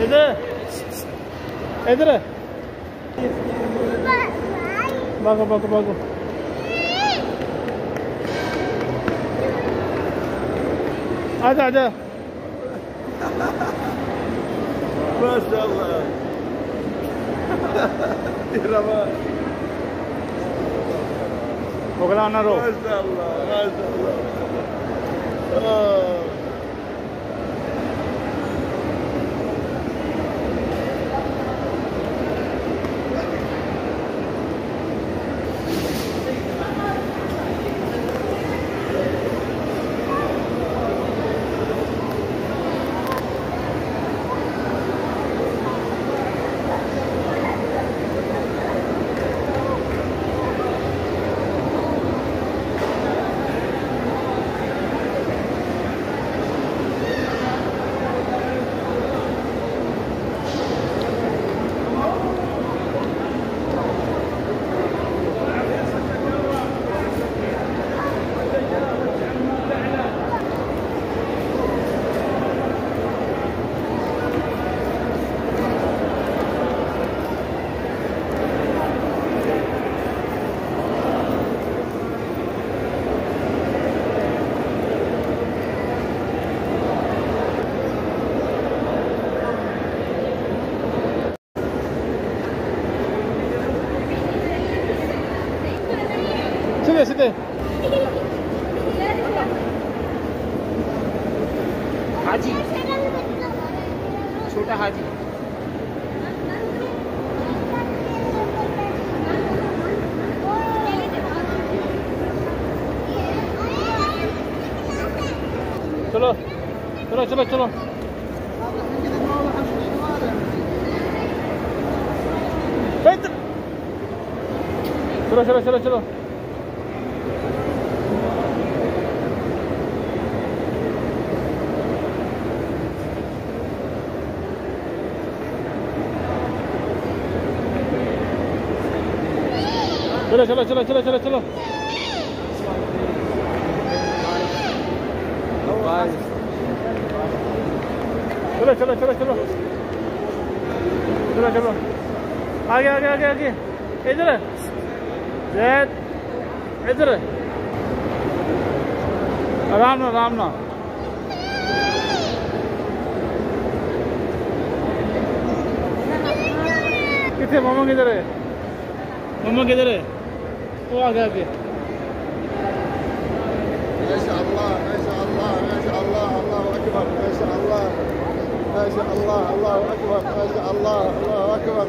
इधर इधर भागो भागो भागो। आजा आजा। माशाअल्लाह पकड़ा ना रो। माशाअल्लाह माशाअल्लाह। सीधे सीधे। हाजी छोटा हाजी। चलो चलो चलो चलो चलो चलो चलो चलो। चलो चलो चलो चलो चलो चलो। चलो चलो चलो चलो चलो चलो। आगे आगे आगे आगे। इधर जैद इधर। आराम ना आराम ना। कितने मामा किधर है? मामा किधर है? वो आगे आगे। माशाअल्लाह माशाअल्लाह माशाअल्लाह अल्लाहु अकबर माशाअल्लाह माशाअल्लाह अल्लाहु अकबर माशाअल्लाह अल्लाहु अकबर।